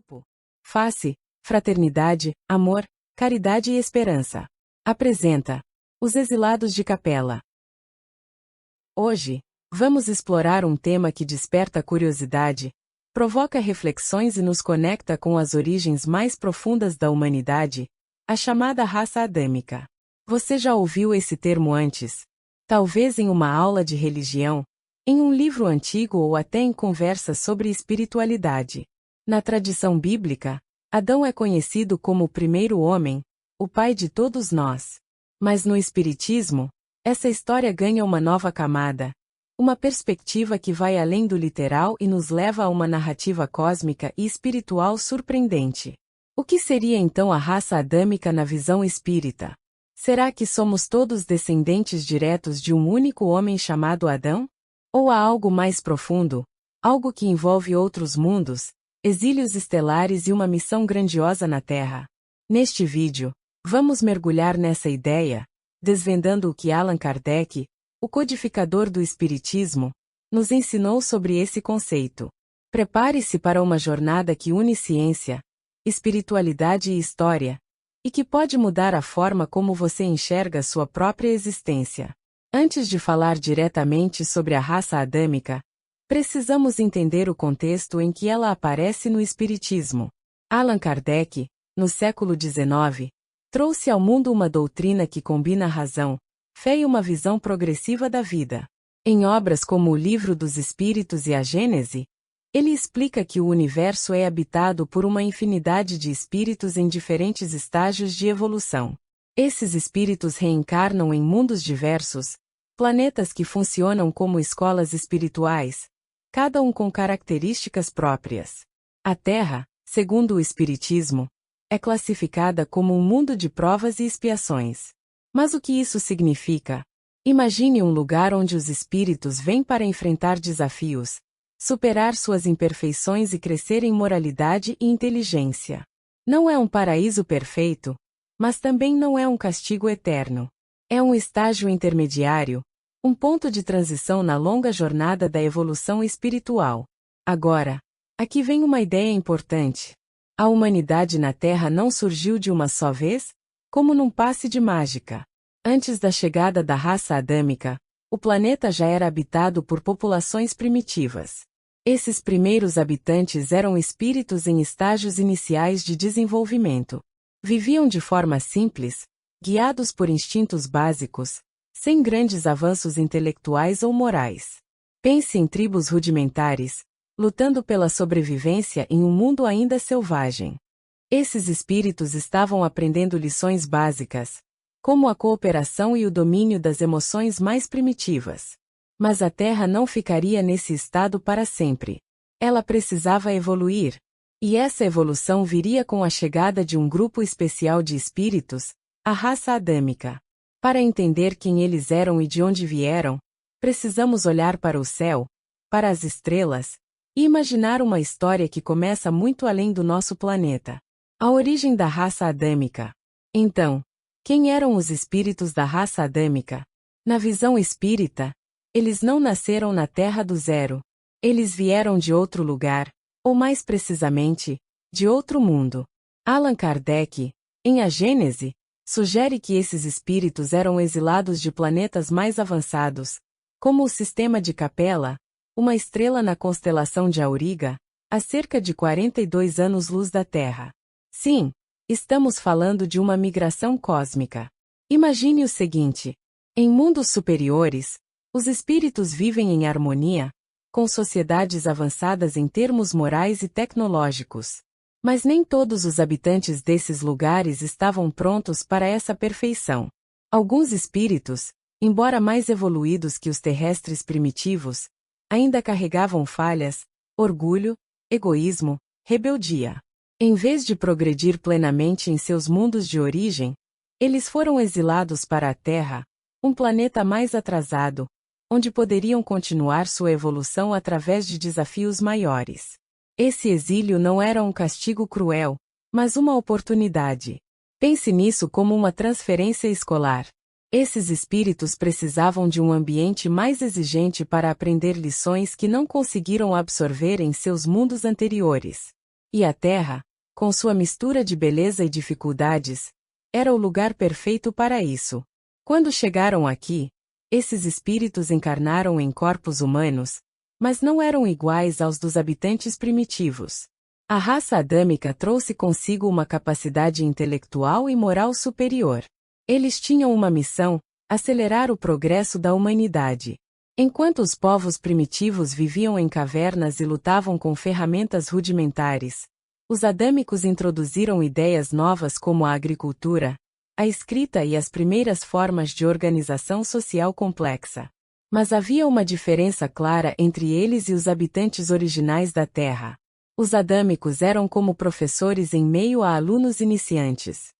Grupo Face, Fraternidade, Amor, Caridade e Esperança apresenta Os Exilados de Capela. Hoje, vamos explorar um tema que desperta curiosidade, provoca reflexões e nos conecta com as origens mais profundas da humanidade, a chamada raça adâmica. Você já ouviu esse termo antes? Talvez em uma aula de religião, em um livro antigo ou até em conversas sobre espiritualidade. Na tradição bíblica, Adão é conhecido como o primeiro homem, o pai de todos nós. Mas no Espiritismo, essa história ganha uma nova camada, uma perspectiva que vai além do literal e nos leva a uma narrativa cósmica e espiritual surpreendente. O que seria então a raça adâmica na visão espírita? Será que somos todos descendentes diretos de um único homem chamado Adão? Ou há algo mais profundo, algo que envolve outros mundos, exílios estelares e uma missão grandiosa na Terra? Neste vídeo, vamos mergulhar nessa ideia, desvendando o que Allan Kardec, o codificador do Espiritismo, nos ensinou sobre esse conceito. Prepare-se para uma jornada que une ciência, espiritualidade e história, e que pode mudar a forma como você enxerga sua própria existência. Antes de falar diretamente sobre a raça adâmica, precisamos entender o contexto em que ela aparece no Espiritismo. Allan Kardec, no século XIX, trouxe ao mundo uma doutrina que combina razão, fé e uma visão progressiva da vida. Em obras como o Livro dos Espíritos e a Gênese, ele explica que o universo é habitado por uma infinidade de espíritos em diferentes estágios de evolução. Esses espíritos reencarnam em mundos diversos, planetas que funcionam como escolas espirituais, cada um com características próprias. A Terra, segundo o Espiritismo, é classificada como um mundo de provas e expiações. Mas o que isso significa? Imagine um lugar onde os espíritos vêm para enfrentar desafios, superar suas imperfeições e crescer em moralidade e inteligência. Não é um paraíso perfeito, mas também não é um castigo eterno. É um estágio intermediário, um ponto de transição na longa jornada da evolução espiritual. Agora, aqui vem uma ideia importante. A humanidade na Terra não surgiu de uma só vez, como num passe de mágica. Antes da chegada da raça adâmica, o planeta já era habitado por populações primitivas. Esses primeiros habitantes eram espíritos em estágios iniciais de desenvolvimento. Viviam de forma simples, guiados por instintos básicos, sem grandes avanços intelectuais ou morais. Pense em tribos rudimentares, lutando pela sobrevivência em um mundo ainda selvagem. Esses espíritos estavam aprendendo lições básicas, como a cooperação e o domínio das emoções mais primitivas. Mas a Terra não ficaria nesse estado para sempre. Ela precisava evoluir, e essa evolução viria com a chegada de um grupo especial de espíritos, a raça adâmica. Para entender quem eles eram e de onde vieram, precisamos olhar para o céu, para as estrelas, e imaginar uma história que começa muito além do nosso planeta. A origem da raça adâmica. Então, quem eram os espíritos da raça adâmica? Na visão espírita, eles não nasceram na Terra do zero. Eles vieram de outro lugar, ou mais precisamente, de outro mundo. Allan Kardec, em A Gênese, sugere que esses espíritos eram exilados de planetas mais avançados, como o sistema de Capela, uma estrela na constelação de Auriga, a cerca de 42 anos-luz da Terra. Sim, estamos falando de uma migração cósmica. Imagine o seguinte: em mundos superiores, os espíritos vivem em harmonia, com sociedades avançadas em termos morais e tecnológicos. Mas nem todos os habitantes desses lugares estavam prontos para essa perfeição. Alguns espíritos, embora mais evoluídos que os terrestres primitivos, ainda carregavam falhas, orgulho, egoísmo, rebeldia. Em vez de progredir plenamente em seus mundos de origem, eles foram exilados para a Terra, um planeta mais atrasado, onde poderiam continuar sua evolução através de desafios maiores. Esse exílio não era um castigo cruel, mas uma oportunidade. Pense nisso como uma transferência escolar. Esses espíritos precisavam de um ambiente mais exigente para aprender lições que não conseguiram absorver em seus mundos anteriores. E a Terra, com sua mistura de beleza e dificuldades, era o lugar perfeito para isso. Quando chegaram aqui, esses espíritos encarnaram em corpos humanos, mas não eram iguais aos dos habitantes primitivos. A raça adâmica trouxe consigo uma capacidade intelectual e moral superior. Eles tinham uma missão: acelerar o progresso da humanidade. Enquanto os povos primitivos viviam em cavernas e lutavam com ferramentas rudimentares, os adâmicos introduziram ideias novas como a agricultura, a escrita e as primeiras formas de organização social complexa. Mas havia uma diferença clara entre eles e os habitantes originais da Terra. Os adâmicos eram como professores em meio a alunos iniciantes.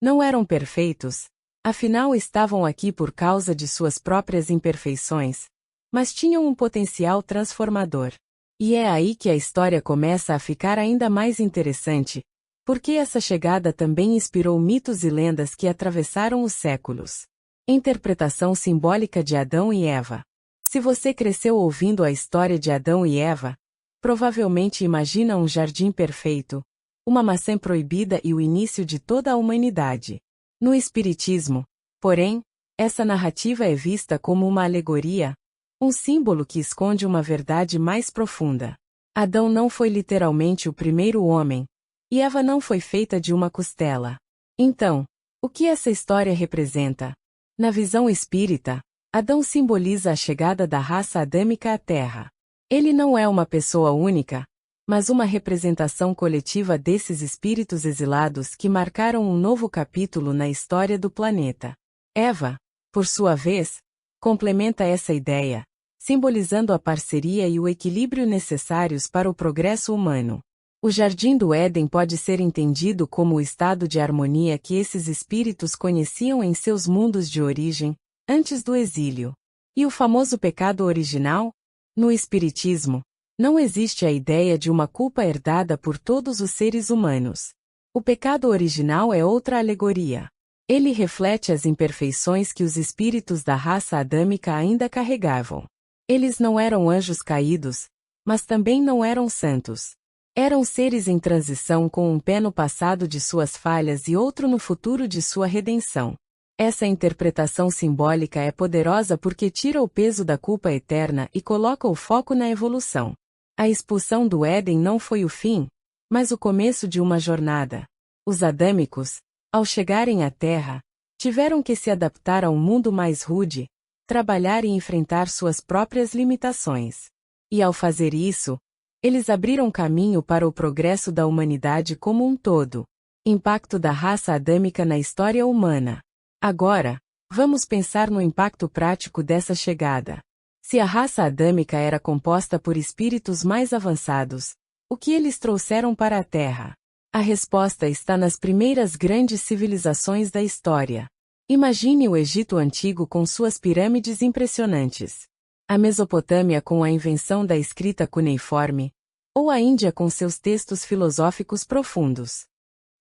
Não eram perfeitos, afinal estavam aqui por causa de suas próprias imperfeições, mas tinham um potencial transformador. E é aí que a história começa a ficar ainda mais interessante, porque essa chegada também inspirou mitos e lendas que atravessaram os séculos. Interpretação simbólica de Adão e Eva. Se você cresceu ouvindo a história de Adão e Eva, provavelmente imagina um jardim perfeito, uma maçã proibida e o início de toda a humanidade. No Espiritismo, porém, essa narrativa é vista como uma alegoria, um símbolo que esconde uma verdade mais profunda. Adão não foi literalmente o primeiro homem, e Eva não foi feita de uma costela. Então, o que essa história representa? Na visão espírita, Adão simboliza a chegada da raça adâmica à Terra. Ele não é uma pessoa única, mas uma representação coletiva desses espíritos exilados que marcaram um novo capítulo na história do planeta. Eva, por sua vez, complementa essa ideia, simbolizando a parceria e o equilíbrio necessários para o progresso humano. O Jardim do Éden pode ser entendido como o estado de harmonia que esses espíritos conheciam em seus mundos de origem, antes do exílio. E o famoso pecado original? No Espiritismo, não existe a ideia de uma culpa herdada por todos os seres humanos. O pecado original é outra alegoria. Ele reflete as imperfeições que os espíritos da raça adâmica ainda carregavam. Eles não eram anjos caídos, mas também não eram santos. Eram seres em transição com um pé no passado de suas falhas e outro no futuro de sua redenção. Essa interpretação simbólica é poderosa porque tira o peso da culpa eterna e coloca o foco na evolução. A expulsão do Éden não foi o fim, mas o começo de uma jornada. Os adâmicos, ao chegarem à Terra, tiveram que se adaptar a um mundo mais rude, trabalhar e enfrentar suas próprias limitações. E ao fazer isso, eles abriram caminho para o progresso da humanidade como um todo. Impacto da raça adâmica na história humana. Agora, vamos pensar no impacto prático dessa chegada. Se a raça adâmica era composta por espíritos mais avançados, o que eles trouxeram para a Terra? A resposta está nas primeiras grandes civilizações da história. Imagine o Egito Antigo com suas pirâmides impressionantes. A Mesopotâmia com a invenção da escrita cuneiforme, ou a Índia com seus textos filosóficos profundos.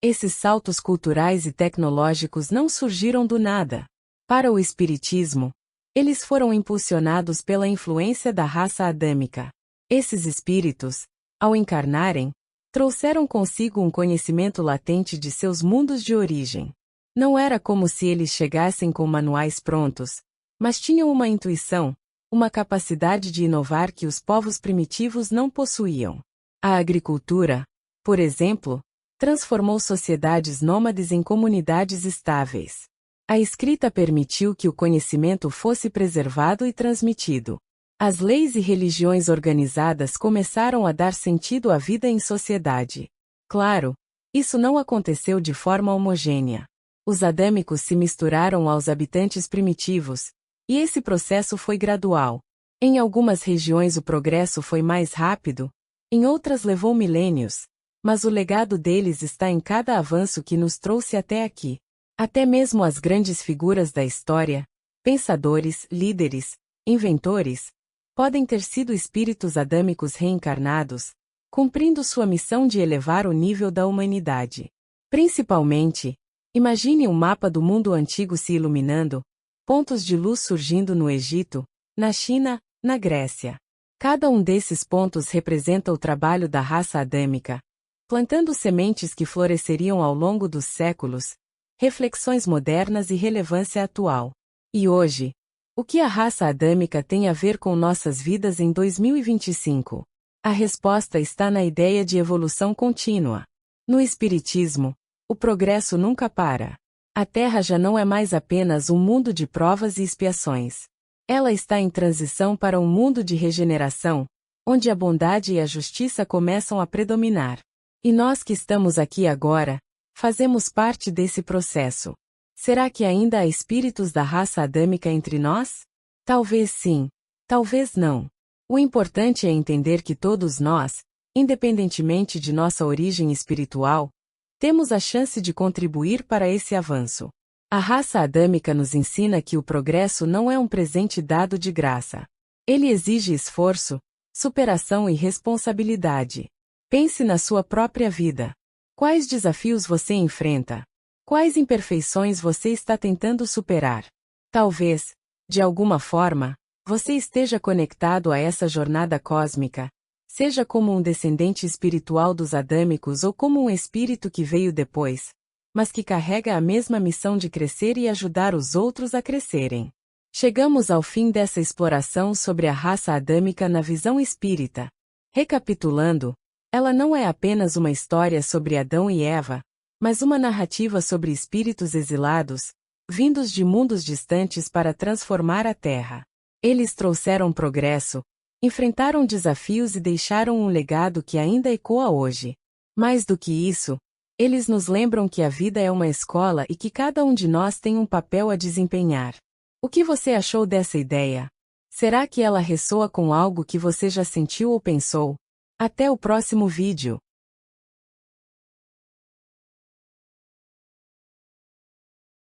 Esses saltos culturais e tecnológicos não surgiram do nada. Para o Espiritismo, eles foram impulsionados pela influência da raça adâmica. Esses espíritos, ao encarnarem, trouxeram consigo um conhecimento latente de seus mundos de origem. Não era como se eles chegassem com manuais prontos, mas tinham uma intuição, uma capacidade de inovar que os povos primitivos não possuíam. A agricultura, por exemplo, transformou sociedades nômades em comunidades estáveis. A escrita permitiu que o conhecimento fosse preservado e transmitido. As leis e religiões organizadas começaram a dar sentido à vida em sociedade. Claro, isso não aconteceu de forma homogênea. Os adâmicos se misturaram aos habitantes primitivos, e esse processo foi gradual. Em algumas regiões o progresso foi mais rápido, em outras levou milênios, mas o legado deles está em cada avanço que nos trouxe até aqui. Até mesmo as grandes figuras da história, pensadores, líderes, inventores, podem ter sido espíritos adâmicos reencarnados, cumprindo sua missão de elevar o nível da humanidade. Principalmente, imagine um mapa do mundo antigo se iluminando, pontos de luz surgindo no Egito, na China, na Grécia. Cada um desses pontos representa o trabalho da raça adâmica, plantando sementes que floresceriam ao longo dos séculos, reflexões modernas e relevância atual. E hoje, o que a raça adâmica tem a ver com nossas vidas em 2025? A resposta está na ideia de evolução contínua. No Espiritismo, o progresso nunca para. A Terra já não é mais apenas um mundo de provas e expiações. Ela está em transição para um mundo de regeneração, onde a bondade e a justiça começam a predominar. E nós que estamos aqui agora, fazemos parte desse processo. Será que ainda há espíritos da raça adâmica entre nós? Talvez sim, talvez não. O importante é entender que todos nós, independentemente de nossa origem espiritual, temos a chance de contribuir para esse avanço. A raça adâmica nos ensina que o progresso não é um presente dado de graça. Ele exige esforço, superação e responsabilidade. Pense na sua própria vida. Quais desafios você enfrenta? Quais imperfeições você está tentando superar? Talvez, de alguma forma, você esteja conectado a essa jornada cósmica, seja como um descendente espiritual dos adâmicos ou como um espírito que veio depois, mas que carrega a mesma missão de crescer e ajudar os outros a crescerem. Chegamos ao fim dessa exploração sobre a raça adâmica na visão espírita. Recapitulando, ela não é apenas uma história sobre Adão e Eva, mas uma narrativa sobre espíritos exilados, vindos de mundos distantes para transformar a Terra. Eles trouxeram progresso, enfrentaram desafios e deixaram um legado que ainda ecoa hoje. Mais do que isso, eles nos lembram que a vida é uma escola e que cada um de nós tem um papel a desempenhar. O que você achou dessa ideia? Será que ela ressoa com algo que você já sentiu ou pensou? Até o próximo vídeo!